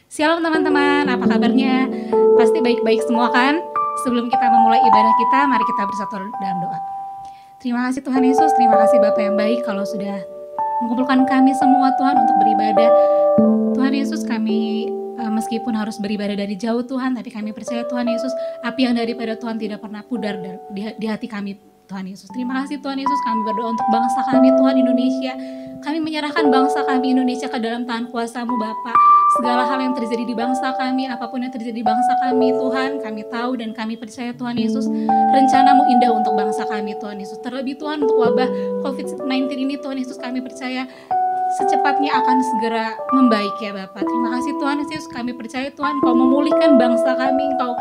Shalom teman-teman, apa kabarnya? Pasti baik-baik semua kan? Sebelum kita memulai ibadah kita, mari kita bersatu dalam doa. Terima kasih Tuhan Yesus, terima kasih Bapa yang baik kalau sudah mengumpulkan kami semua Tuhan untuk beribadah. Tuhan Yesus, kami meskipun harus beribadah dari jauh Tuhan, tapi kami percaya Tuhan Yesus, api yang daripada Tuhan tidak pernah pudar di hati kami Tuhan Yesus. Terima kasih Tuhan Yesus, kami berdoa untuk bangsa kami Tuhan Indonesia. Kami menyerahkan bangsa kami Indonesia ke dalam tangan kuasa-Mu Bapa. Segala hal yang terjadi di bangsa kami, apapun yang terjadi di bangsa kami Tuhan, kami tahu dan kami percaya Tuhan Yesus, rencana-Mu indah untuk bangsa kami Tuhan Yesus. Terlebih Tuhan untuk wabah COVID-19 ini Tuhan Yesus, kami percaya secepatnya akan segera membaik ya Bapak. Terima kasih Tuhan Yesus, kami percaya Tuhan Kau memulihkan bangsa kami, Kau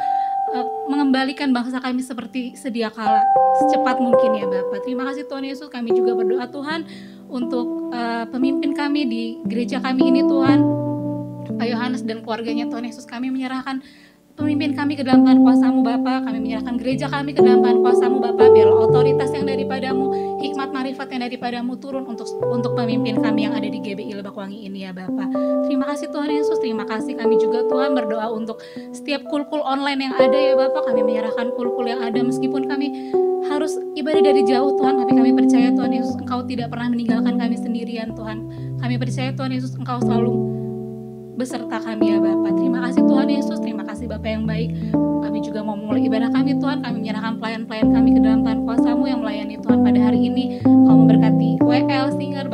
mengembalikan bangsa kami seperti sedia kala secepat mungkin ya Bapak. Terima kasih Tuhan Yesus, kami juga berdoa Tuhan untuk pemimpin kami di gereja kami ini Tuhan, Pak Yohanes dan keluarganya Tuhan Yesus. Kami menyerahkan pemimpin kami ke dalam tangan kuasa-Mu Bapa. Kami menyerahkan gereja kami ke dalam tangan kuasa-Mu Bapa. Biarlah otoritas yang daripada-Mu, hikmat marifat yang daripada-Mu turun untuk pemimpin kami yang ada di GBI Lebakwangi ini ya Bapa. Terima kasih Tuhan Yesus, terima kasih. Kami juga Tuhan berdoa untuk setiap kul-kul online yang ada ya Bapa. Kami menyerahkan kul-kul yang ada meskipun kami harus ibadah dari jauh Tuhan, tapi kami percaya Tuhan Yesus, Engkau tidak pernah meninggalkan kami sendirian Tuhan. Kami percaya Tuhan Yesus, Engkau selalu beserta kami ya Bapak. Terima kasih Tuhan Yesus, terima kasih Bapak yang baik. Kami juga mau memulai ibadah kami Tuhan, kami menyerahkan pelayan-pelayan kami ke dalam tangan kuasa-Mu yang melayani Tuhan pada hari ini. Kau memberkati WL, singer,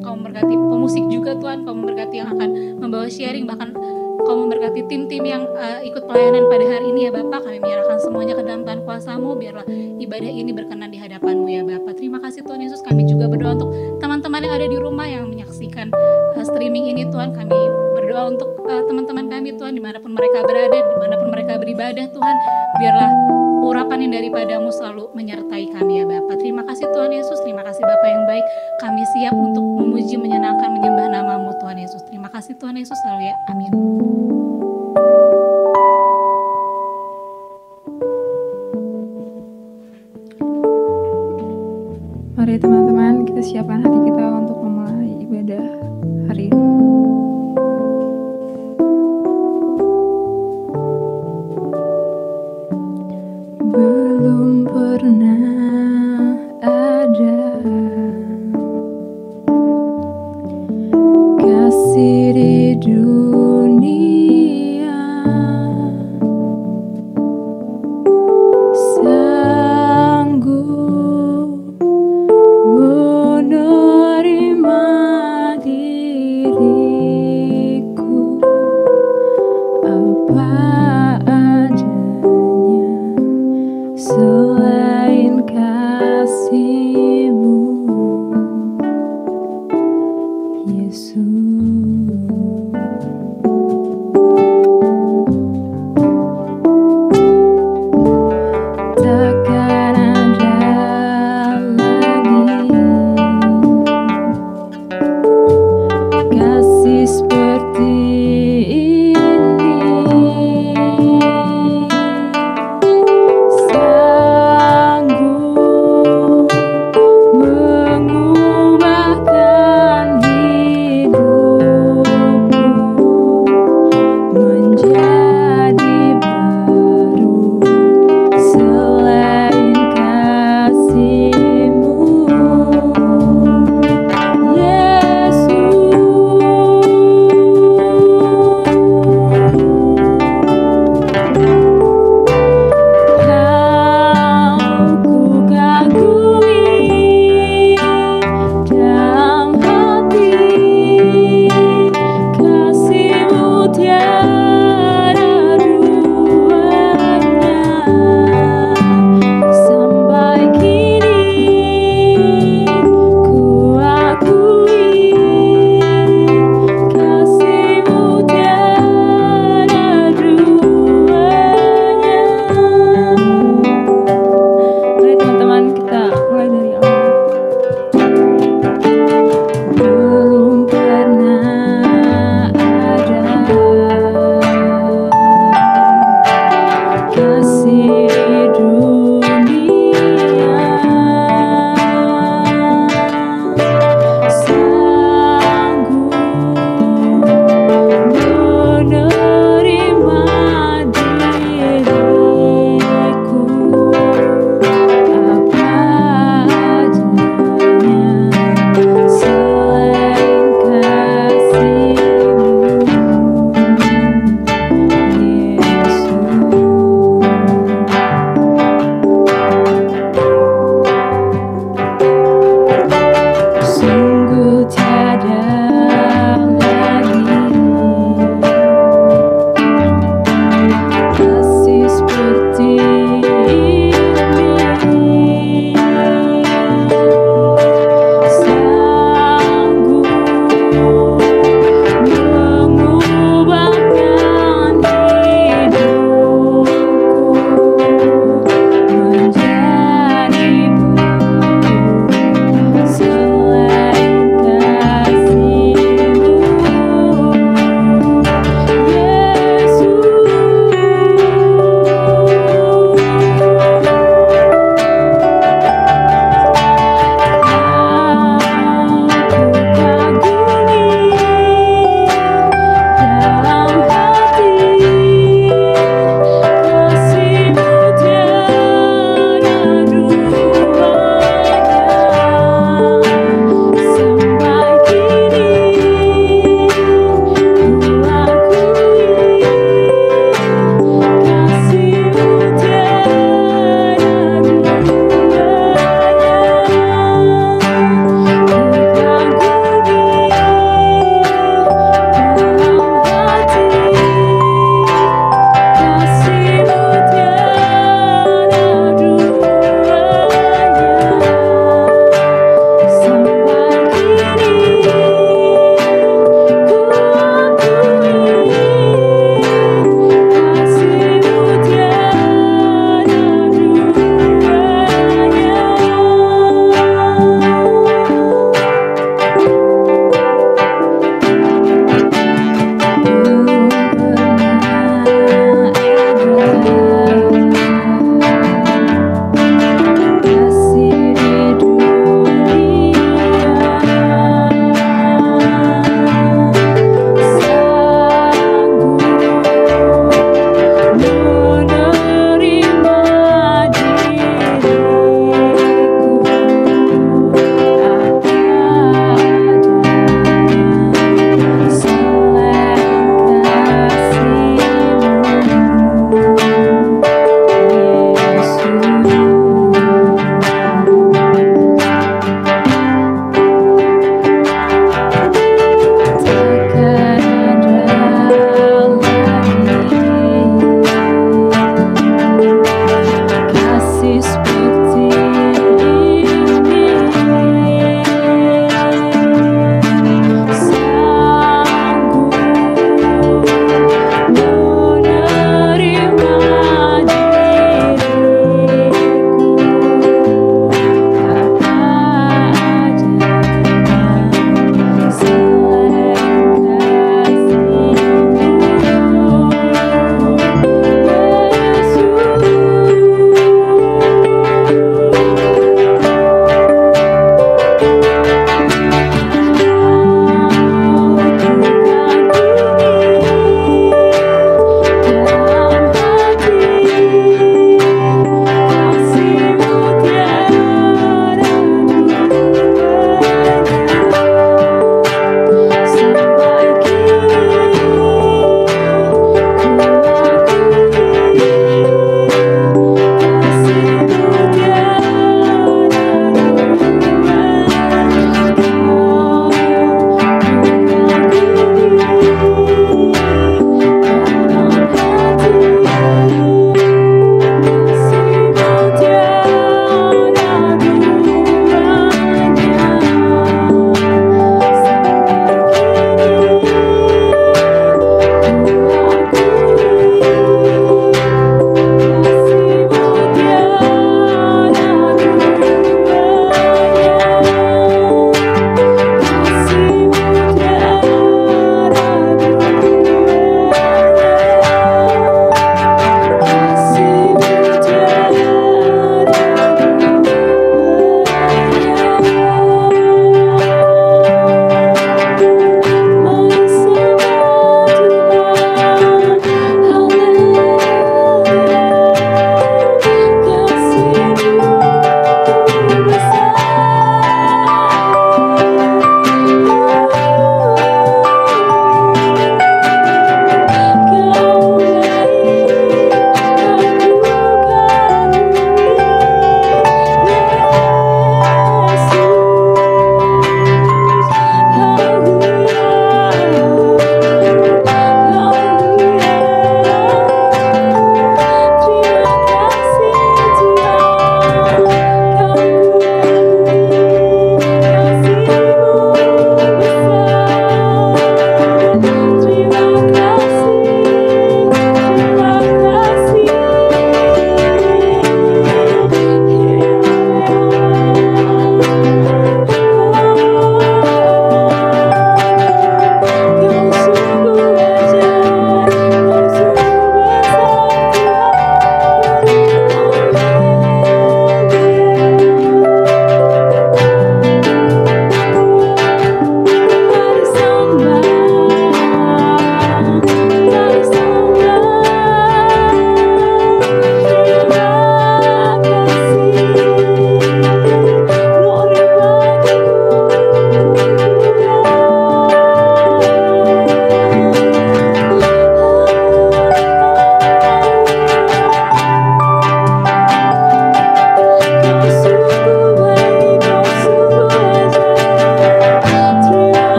Kau memberkati pemusik juga Tuhan, Kau memberkati yang akan membawa sharing, bahkan Kau memberkati tim-tim yang ikut pelayanan pada hari ini ya Bapak. Kami menyerahkan semuanya ke dalam tangan kuasa-Mu, biarlah ibadah ini berkenan di hadapan-Mu ya Bapak. Terima kasih Tuhan Yesus, kami juga berdoa untuk teman-teman yang ada di rumah yang menyaksikan streaming ini Tuhan. Kami berdoa untuk teman-teman kami Tuhan, dimanapun mereka berada, dimanapun mereka beribadah Tuhan, biarlah urapan yang daripada-Mu selalu menyertai kami ya Bapak. Terima kasih Tuhan Yesus, terima kasih Bapak yang baik. Kami siap untuk memuji, menyenangkan, menyembah nama-Mu Tuhan Yesus. Terima kasih Tuhan Yesus selalu ya, amin. Mari teman-teman, kita siapkan hati kita untuk memulai ibadah hari ini. Belum pernah ada kasih di dunia sanggup menerima diriku apa adanya selain kasih-Mu, Yesus. Takkan ada lagi kasih seperti ini, sanggup mengubahkan hidup.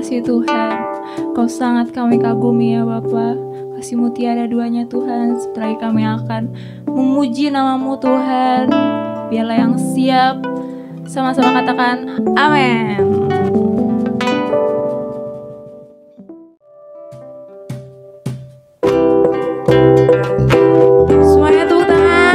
kasih Tuhan. Kau sangat kami kagumi ya Bapa. Kasih-Mu tiada duanya Tuhan. Sebentar lagi kami akan memuji nama-Mu Tuhan. Biarlah yang siap sama-sama katakan amin. Semuanya tepuk tangan.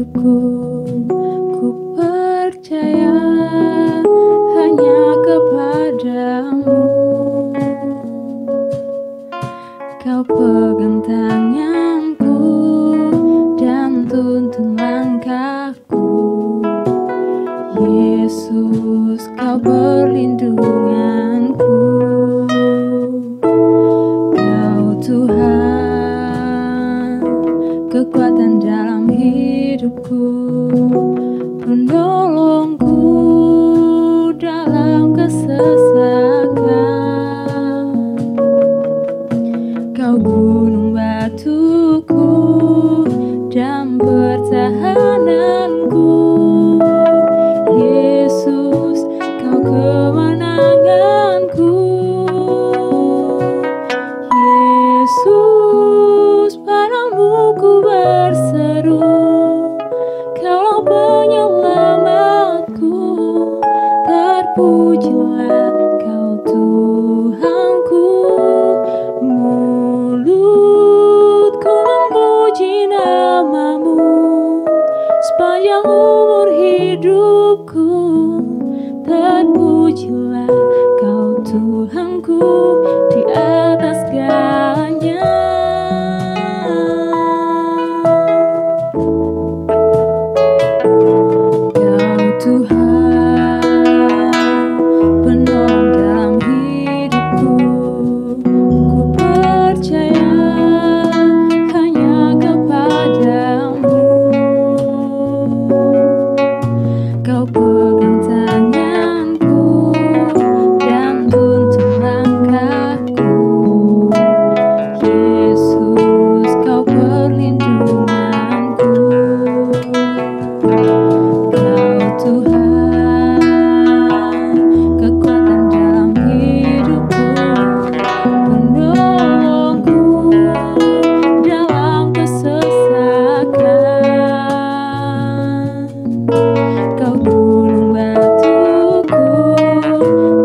hidupku. Ku percaya hanya kepadamu. Kau pegang tanganku dan tuntun langkahku. Yesus, kau perlindunganku. Kau Tuhan, kekuatan dalam hidupku, penolongku dalam kesesakan. Kau gunung batuku dan pertahananku. Yesus, kau kemenanganku. Yesus, padamu ku berseru. Kaulah penyelamatku. Terpujilah kau Tuhanku. Mulutku memuji namamu sepanjang umur hidupku. Terpujilah kau Tuhanku di atas segalanya. Kau Tuhan, penolong dalam hidupku. Ku percaya hanya kepadamu. Kau pegang tanganku dan tuntun langkahku. Yesus, kau perlindunganku. Kau Tuhan, kekuatan dalam hidupku, penolongku dalam kesesakan. Kau gunung batuku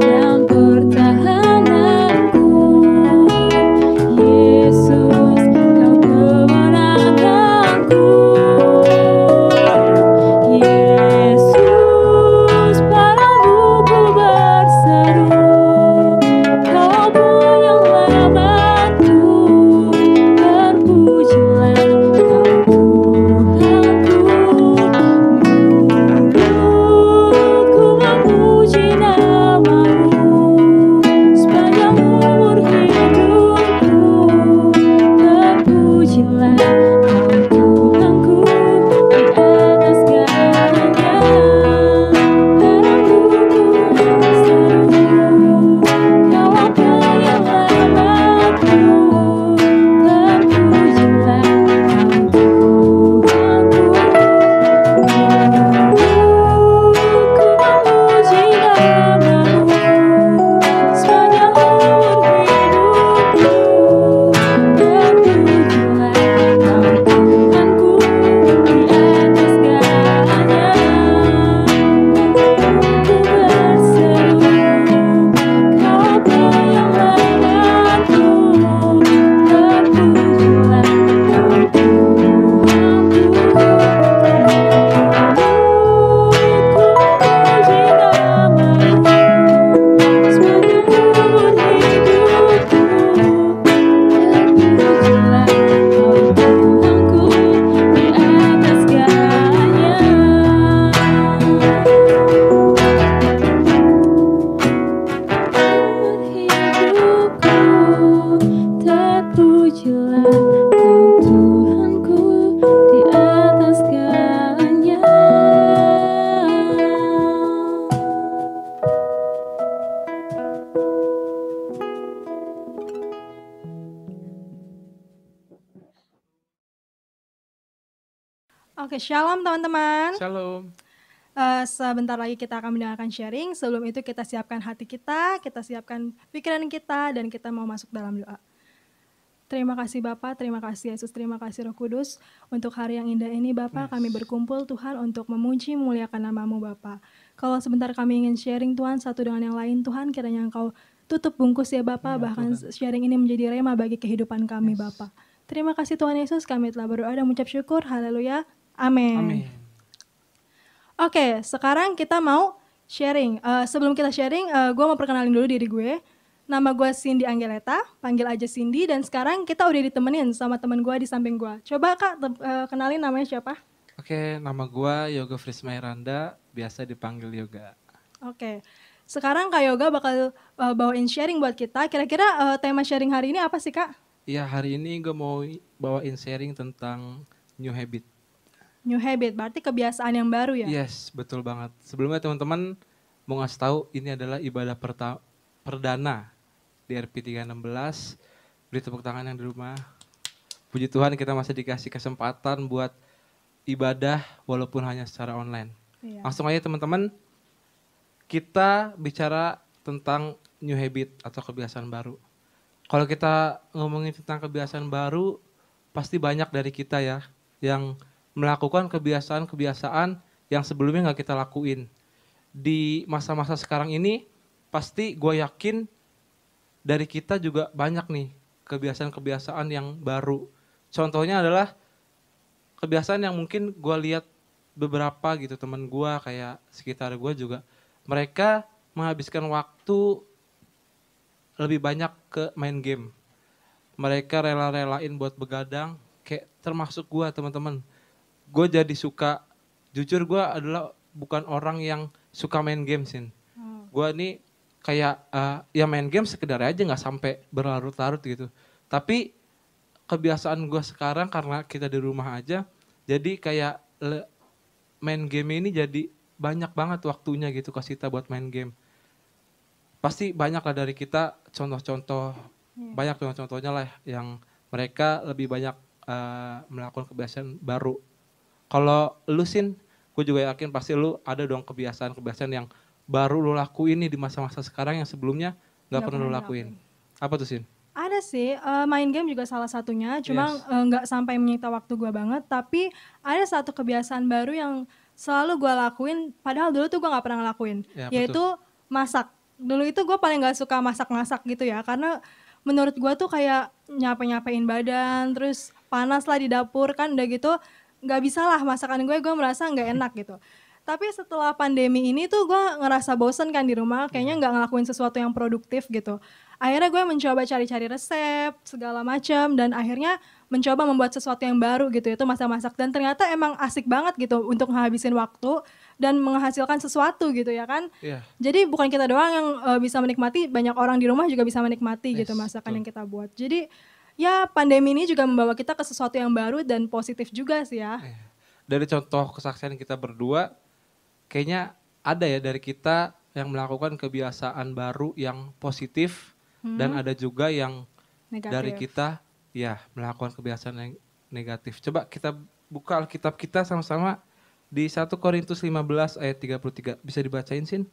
dan pertahananku. Yesus, kau kemenanganku. Yesus, padamu ku berseru. Kau penyelamatku. Terpujilah kau Tuhanku. Mulutku memuji namamu sepanjang umur hidupku. Terpujilah kau Tuhanku di atas segalanya. Padamu ku berseru. Kaulah penyelamatku. Terpujilah kau Tuhanku. Mulutku memuji namamu sepanjang umur hidupku. Terpujilah kau Tuhanku di atas segalanya. Ku berseru. Kaulah penyelamatku. Terpujilah kau Tuhanku. Mulutku memuji namamu sepanjang umur hidupku. Terpujilah kau Tuhanku di atas segalanya. Hidupku, terpujilah kau Tuhanku di atas segalanya. Oke, shalom teman-teman. Shalom. Sebentar lagi kita akan mendengarkan sharing. Sebelum itu kita siapkan hati kita siapkan pikiran kita, dan kita mau masuk dalam doa. Terima kasih Bapa, terima kasih Yesus, terima kasih Roh Kudus. Untuk hari yang indah ini Bapa, kami berkumpul Tuhan untuk memuji memuliakan nama-Mu Bapa. Kalau sebentar kami ingin sharing Tuhan satu dengan yang lain, Tuhan kiranya Engkau tutup bungkus ya Bapa, bahkan sharing ini menjadi rema bagi kehidupan kami Bapa. Terima kasih Tuhan Yesus, kami telah berdoa dan mengucap syukur. Haleluya. Amin. Amin. Oke, sekarang kita mau sharing. Sebelum kita sharing, gue mau perkenalin dulu diri gue. Nama gue Cindy Angeleta, panggil aja Cindy. Dan sekarang kita udah ditemenin sama temen gue di samping gue. Coba Kak, kenalin namanya siapa? Oke, nama gua Yoga Frismairanda, biasa dipanggil Yoga. Oke, sekarang Kak Yoga bakal bawain sharing buat kita. Kira-kira tema sharing hari ini apa sih Kak? Iya, hari ini gue mau bawain sharing tentang new habit. New habit, berarti kebiasaan yang baru ya? Yes, betul banget. Sebelumnya teman-teman mau ngasih tahu ini adalah ibadah perdana di RP 316. Beri tepuk tangan yang di rumah. Puji Tuhan kita masih dikasih kesempatan buat ibadah walaupun hanya secara online. Iya. Langsung aja teman-teman, kita bicara tentang new habit atau kebiasaan baru. Kalau kita ngomongin tentang kebiasaan baru, pasti banyak dari kita ya yang melakukan kebiasaan-kebiasaan yang sebelumnya nggak kita lakuin. Di masa-masa sekarang ini, pasti gue yakin dari kita juga banyak nih kebiasaan-kebiasaan yang baru. Contohnya adalah kebiasaan yang mungkin gue lihat beberapa gitu teman gue kayak sekitar gue juga. Mereka menghabiskan waktu lebih banyak ke main game. Mereka rela-relain buat begadang, kayak termasuk gue teman-teman. Gue jadi suka, jujur gue adalah bukan orang yang suka main game sih. Gue nih kayak ya main game sekedar aja nggak sampai berlarut-larut gitu. Tapi kebiasaan gue sekarang karena kita di rumah aja, jadi kayak main game ini jadi banyak banget waktunya gitu ke kita buat main game. Pasti banyak lah dari kita contoh-contoh, banyak contoh-contohnya lah yang mereka lebih banyak melakukan kebiasaan baru. Kalau lu Sin, gue juga yakin pasti lu ada dong kebiasaan-kebiasaan yang baru lu lakuin nih di masa-masa sekarang yang sebelumnya nggak pernah lu lakuin. Apa tuh Sin? Ada sih, main game juga salah satunya, cuma Yes. nggak sampai menyita waktu gue banget, tapi ada satu kebiasaan baru yang selalu gue lakuin, padahal dulu tuh gue nggak pernah ngelakuin, Ya, yaitu masak. Dulu itu gue paling nggak suka masak-masak gitu ya, karena menurut gue tuh kayak nyape-nyapein badan, terus panas lah di dapur kan, udah gitu nggak bisa lah masakan gue merasa nggak enak gitu. Tapi setelah pandemi ini tuh gue ngerasa bosen kan di rumah, kayaknya nggak ngelakuin sesuatu yang produktif gitu. Akhirnya gue mencoba cari-cari resep, segala macam, dan akhirnya mencoba membuat sesuatu yang baru gitu, itu masak-masak. Dan ternyata emang asik banget gitu untuk menghabisin waktu dan menghasilkan sesuatu gitu ya kan. Iya. Jadi bukan kita doang yang bisa menikmati, banyak orang di rumah juga bisa menikmati gitu Yes, masakan betul. yang kita buat. Jadi ya pandemi ini juga membawa kita ke sesuatu yang baru dan positif juga sih ya. Dari contoh kesaksian kita berdua, kayaknya ada ya dari kita yang melakukan kebiasaan baru yang positif dan ada juga yang Negatif. dari kita ya melakukan kebiasaan yang negatif. Coba kita buka Alkitab kita sama-sama di 1 Korintus 15 ayat 33. Bisa dibacain Sin?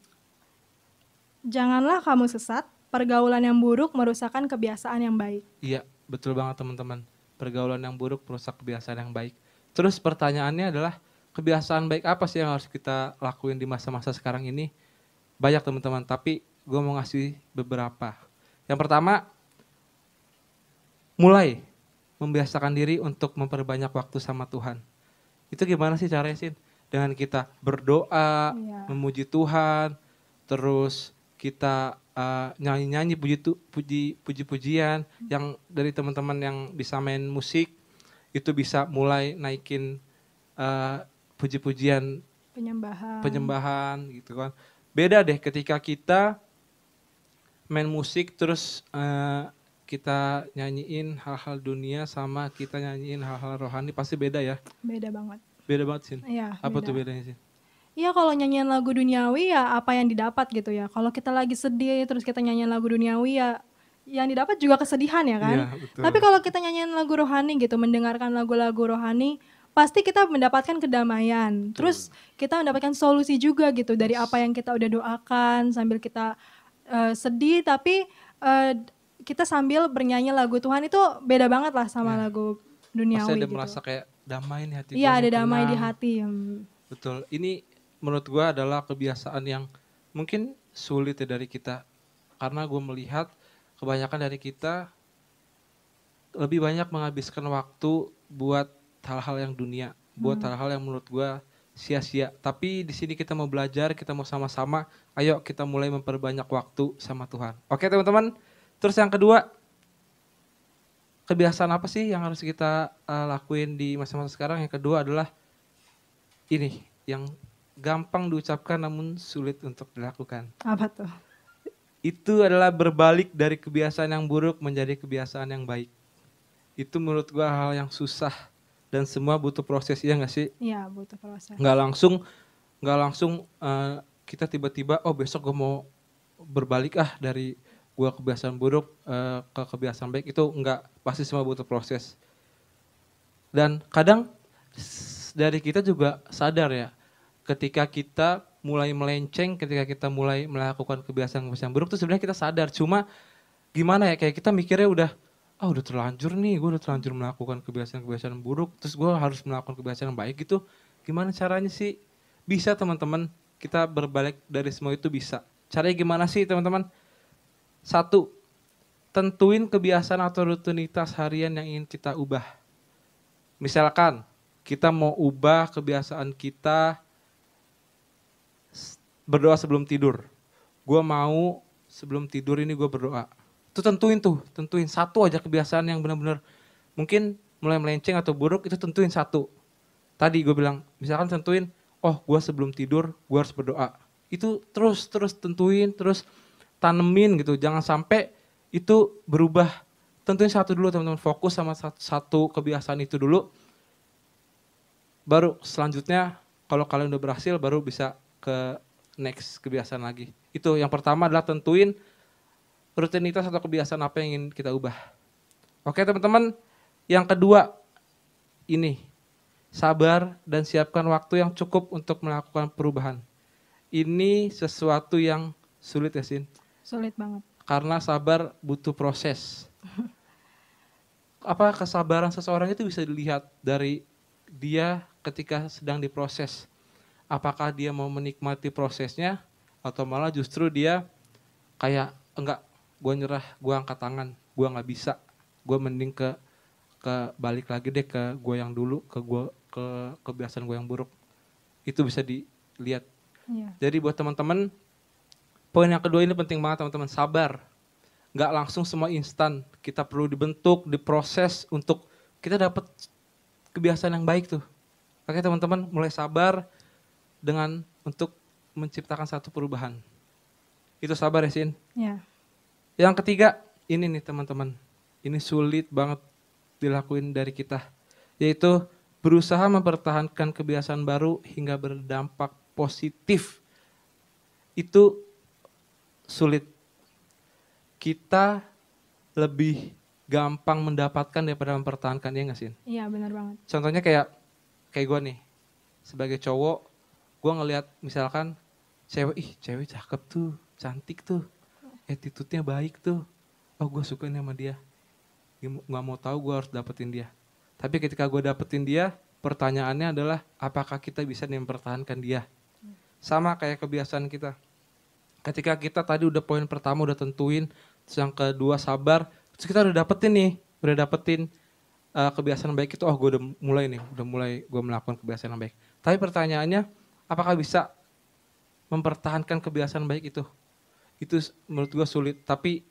Janganlah kamu sesat, pergaulan yang buruk merusakkan kebiasaan yang baik. Iya, betul banget teman-teman. Pergaulan yang buruk merusak kebiasaan yang baik. Terus pertanyaannya adalah kebiasaan baik apa sih yang harus kita lakuin di masa-masa sekarang ini? Banyak teman-teman, tapi gue mau ngasih beberapa. Yang pertama, mulai membiasakan diri untuk memperbanyak waktu sama Tuhan. Itu gimana sih caranya Sin? Dengan kita berdoa, Iya. memuji Tuhan, terus kita nyanyi-nyanyi puji-pujian yang dari teman-teman yang bisa main musik, itu bisa mulai naikin puji-pujian penyembahan gitu kan. Beda deh ketika kita main musik terus kita nyanyiin hal-hal dunia sama kita nyanyiin hal-hal rohani, pasti beda ya. Beda banget. Beda banget Sin. Iya, Apa beda. tuh bedanya Sin? Iya, kalau nyanyian lagu duniawi ya apa yang didapat gitu ya. Kalau kita lagi sedih terus kita nyanyian lagu duniawi ya yang didapat juga kesedihan ya kan. Iya, betul. Tapi kalau kita nyanyian lagu rohani gitu, mendengarkan lagu-lagu rohani, pasti kita mendapatkan kedamaian. Terus kita mendapatkan solusi juga gitu dari apa yang kita udah doakan sambil kita sedih, tapi kita sambil bernyanyi lagu Tuhan itu beda banget lah sama lagu duniawi Pasti ada gitu. merasa kayak damai nih hati Iya, gua ada nih, damai di tenang. hati. Betul. Ini menurut gua adalah kebiasaan yang mungkin sulit ya dari kita. Karena gue melihat kebanyakan dari kita lebih banyak menghabiskan waktu buat hal-hal yang dunia, buat hal-hal yang menurut gue sia-sia. Tapi di sini kita mau belajar, kita mau sama-sama, ayo kita mulai memperbanyak waktu sama Tuhan. Oke teman-teman, terus yang kedua, kebiasaan apa sih yang harus kita lakuin di masa-masa sekarang? Yang kedua adalah ini, yang gampang diucapkan namun sulit untuk dilakukan. Apa tuh? Itu adalah berbalik dari kebiasaan yang buruk menjadi kebiasaan yang baik. Itu menurut gua hal yang susah dan semua butuh proses, ya nggak sih? Iya, butuh proses. Nggak langsung kita tiba-tiba besok gue mau berbalik dari gue kebiasaan buruk ke kebiasaan baik. Itu nggak, pasti semua butuh proses. Dan kadang dari kita juga sadar ya, ketika kita mulai melenceng, ketika kita mulai melakukan kebiasaan-kebiasaan buruk tuh sebenarnya kita sadar. Cuma gimana ya, kayak kita mikirnya udah terlanjur nih, gue udah terlanjur melakukan kebiasaan-kebiasaan buruk, terus gue harus melakukan kebiasaan yang baik gitu. Gimana caranya sih? Bisa teman-teman, kita berbalik dari semua itu bisa. Caranya gimana sih teman-teman? 1, tentuin kebiasaan atau rutinitas harian yang ingin kita ubah. Misalkan, kita mau ubah kebiasaan kita berdoa sebelum tidur. Gue mau sebelum tidur ini gue berdoa. Itu tentuin 1 aja kebiasaan yang benar-benar mungkin mulai melenceng atau buruk, itu tentuin 1. Tadi gue bilang, misalkan tentuin, gue sebelum tidur gue harus berdoa. Itu terus tentuin, terus tanemin gitu. Jangan sampai itu berubah. Tentuin 1 dulu teman-teman, fokus sama 1 kebiasaan itu dulu. Baru selanjutnya kalau kalian udah berhasil baru bisa ke next kebiasaan lagi. Itu yang pertama adalah tentuin rutinitas atau kebiasaan apa yang ingin kita ubah. Oke teman-teman, yang kedua ini, sabar dan siapkan waktu yang cukup untuk melakukan perubahan. Ini sesuatu yang sulit ya Sin? Sulit banget. Karena sabar butuh proses. Kesabaran seseorang itu bisa dilihat dari dia ketika sedang diproses. Apakah dia mau menikmati prosesnya atau malah justru dia kayak enggak, gue nyerah, gue angkat tangan, gue nggak bisa, gue mending ke balik lagi deh ke gue yang dulu, ke kebiasaan gue yang buruk. Itu bisa dilihat. Iya. Jadi buat teman-teman, poin yang kedua ini penting banget teman-teman, sabar. Nggak langsung semua instan, kita perlu dibentuk, diproses untuk kita dapat kebiasaan yang baik tuh. Oke teman-teman, mulai sabar dengan untuk menciptakan 1 perubahan. Itu sabar ya Sin? Iya. Yang ketiga, ini nih teman-teman, ini sulit banget dilakuin dari kita, yaitu berusaha mempertahankan kebiasaan baru hingga berdampak positif. Itu sulit. Kita lebih gampang mendapatkan daripada mempertahankan, ya nggak sih? Iya, benar banget. Contohnya kayak gue nih, sebagai cowok, gue ngelihat misalkan cewek cakep tuh, cantik tuh, attitude-nya baik tuh, gue suka nih sama dia, nggak mau tahu gue harus dapetin dia. Tapi ketika gue dapetin dia, pertanyaannya adalah apakah kita bisa mempertahankan dia. Sama kayak kebiasaan kita. Ketika kita tadi udah poin pertama udah tentuin, terus yang kedua sabar, terus kita udah dapetin kebiasaan baik itu, gue udah mulai gue melakukan kebiasaan yang baik. Tapi pertanyaannya, apakah bisa mempertahankan kebiasaan baik itu? Itu menurut gue sulit. Tapi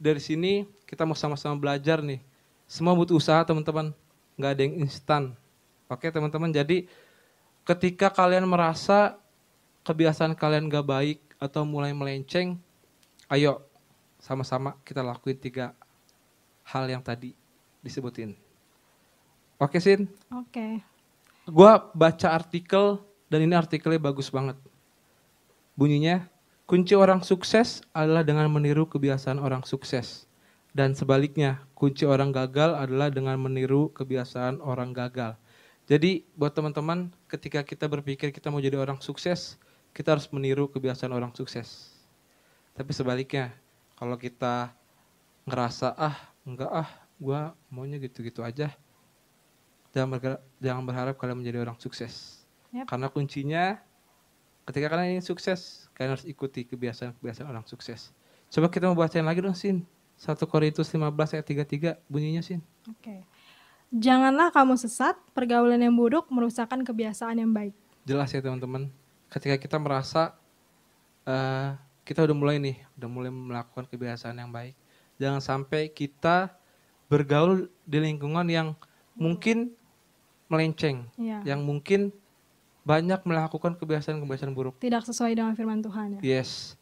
dari sini kita mau sama-sama belajar nih. Semua butuh usaha teman-teman, nggak ada yang instan. Oke teman-teman, jadi ketika kalian merasa kebiasaan kalian gak baik atau mulai melenceng, ayo sama-sama kita lakuin 3 hal yang tadi disebutin. Oke Sin? Oke. Gue baca artikel dan ini artikelnya bagus banget. Bunyinya, kunci orang sukses adalah dengan meniru kebiasaan orang sukses. Dan sebaliknya, kunci orang gagal adalah dengan meniru kebiasaan orang gagal. Jadi buat teman-teman, ketika kita berpikir kita mau jadi orang sukses, kita harus meniru kebiasaan orang sukses. Tapi sebaliknya, kalau kita ngerasa, gue maunya gitu-gitu aja, jangan berharap kalian menjadi orang sukses. Yep. Karena kuncinya, ketika kalian ingin sukses, kalian harus ikuti kebiasaan-kebiasaan orang sukses. Coba kita mau bacain lagi dong Sin. 1 Korintus 15 ayat 33 bunyinya Sin. Oke. Janganlah kamu sesat, pergaulan yang buruk merusakkan kebiasaan yang baik. jelas ya teman-teman. Ketika kita merasa kita udah mulai melakukan kebiasaan yang baik. Jangan sampai kita bergaul di lingkungan yang mungkin melenceng, Iya. yang mungkin banyak melakukan kebiasaan-kebiasaan buruk. Tidak sesuai dengan firman Tuhan ya. Yes,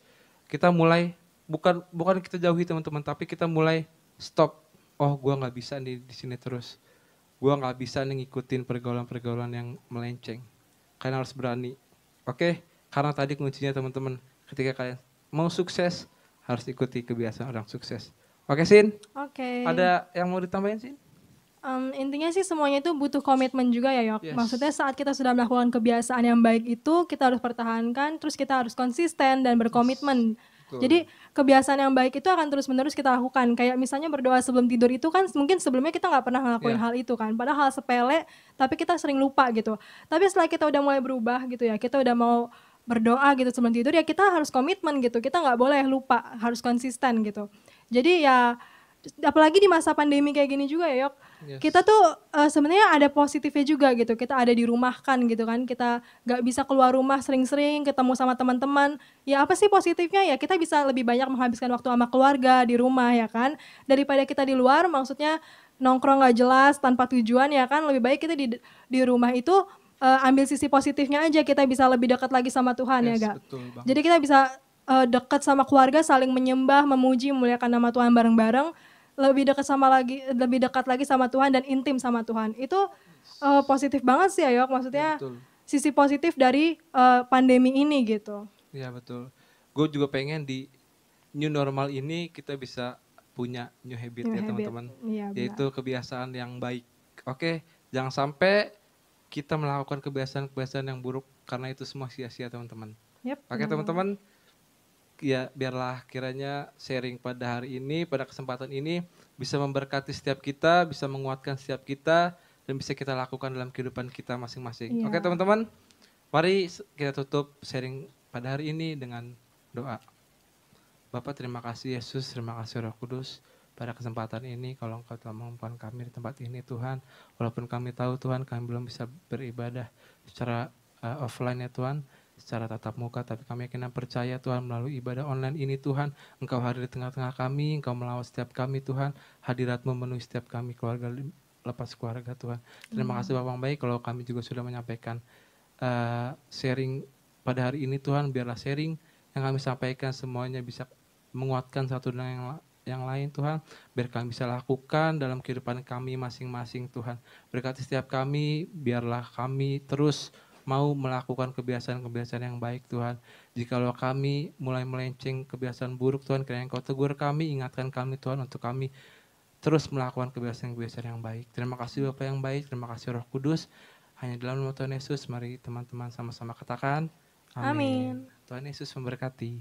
kita mulai bukan kita jauhi teman-teman, tapi kita mulai stop. Oh, gua nggak bisa di sini terus. Gua nggak bisa nih ngikutin pergaulan-pergaulan yang melenceng. Kalian harus berani. Oke? Karena tadi kuncinya teman-teman, ketika kalian mau sukses, harus ikuti kebiasaan orang sukses. Oke, Sin? Oke. Ada yang mau ditambahin, Sin? Intinya sih semuanya itu butuh komitmen juga ya, Yok. Yes. Maksudnya saat kita sudah melakukan kebiasaan yang baik itu, kita harus pertahankan, terus kita harus konsisten dan berkomitmen. Betul. Jadi kebiasaan yang baik itu akan terus-menerus kita lakukan. Kayak misalnya berdoa sebelum tidur itu kan mungkin sebelumnya kita nggak pernah ngelakuin Yeah. hal itu kan. Padahal hal sepele, tapi kita sering lupa gitu. Tapi setelah kita udah mulai berubah gitu ya, kita udah mau berdoa gitu sebelum tidur ya kita harus komitmen gitu. Kita nggak boleh lupa, harus konsisten gitu. Jadi ya apalagi di masa pandemi kayak gini juga ya, Yok. Yes. Kita tuh sebenarnya ada positifnya juga gitu. Kita ada di rumah kan gitu kan. Kita nggak bisa keluar rumah sering-sering, ketemu sama teman-teman. Ya apa sih positifnya ya? Kita bisa lebih banyak menghabiskan waktu sama keluarga di rumah ya kan. Daripada kita di luar, maksudnya nongkrong nggak jelas tanpa tujuan ya kan. Lebih baik kita di rumah itu ambil sisi positifnya aja. Kita bisa lebih dekat lagi sama Tuhan ya Yes, gak? betul banget. Jadi kita bisa dekat sama keluarga, saling menyembah, memuji, memuliakan nama Tuhan bareng-bareng. Lebih dekat lagi sama Tuhan dan intim sama Tuhan. Itu positif banget sih ya, Yok. Maksudnya Ya, betul. sisi positif dari pandemi ini gitu. Iya betul. Gue juga pengen di new normal ini kita bisa punya new habit New ya habit. teman-teman. Iya, benar. Yaitu kebiasaan yang baik. Oke, jangan sampai kita melakukan kebiasaan-kebiasaan yang buruk karena itu semua sia-sia teman-teman. Yep, Oke benar teman-teman, ya biarlah kiranya sharing pada hari ini, pada kesempatan ini bisa memberkati setiap kita, bisa menguatkan setiap kita, dan bisa kita lakukan dalam kehidupan kita masing-masing. Iya. Oke teman-teman, mari kita tutup sharing pada hari ini dengan doa. Bapak terima kasih Yesus, terima kasih Roh Kudus. Pada kesempatan ini kalau Engkau telah mengumpulkan kami di tempat ini Tuhan, walaupun kami tahu Tuhan kami belum bisa beribadah secara offline ya Tuhan, secara tatap muka, tapi kami yakin dan percaya Tuhan melalui ibadah online ini Tuhan, Engkau hadir di tengah-tengah kami, Engkau melawat setiap kami Tuhan, hadirat-Mu memenuhi setiap kami, keluarga lepas keluarga Tuhan. Terima kasih Bapak yang baik kalau kami juga sudah menyampaikan sharing pada hari ini Tuhan, biarlah sharing yang kami sampaikan semuanya bisa menguatkan satu dengan yang lain Tuhan, biar kami bisa lakukan dalam kehidupan kami masing-masing Tuhan. Berkati setiap kami, biarlah kami terus mau melakukan kebiasaan-kebiasaan yang baik Tuhan. Jikalau kami mulai melenceng kebiasaan buruk Tuhan, kiranya Engkau tegur kami, ingatkan kami Tuhan untuk kami terus melakukan kebiasaan-kebiasaan yang baik. Terima kasih Bapak yang baik, terima kasih Roh Kudus. Hanya dalam nama Tuhan Yesus, mari teman-teman sama-sama katakan, Amin. Tuhan Yesus memberkati.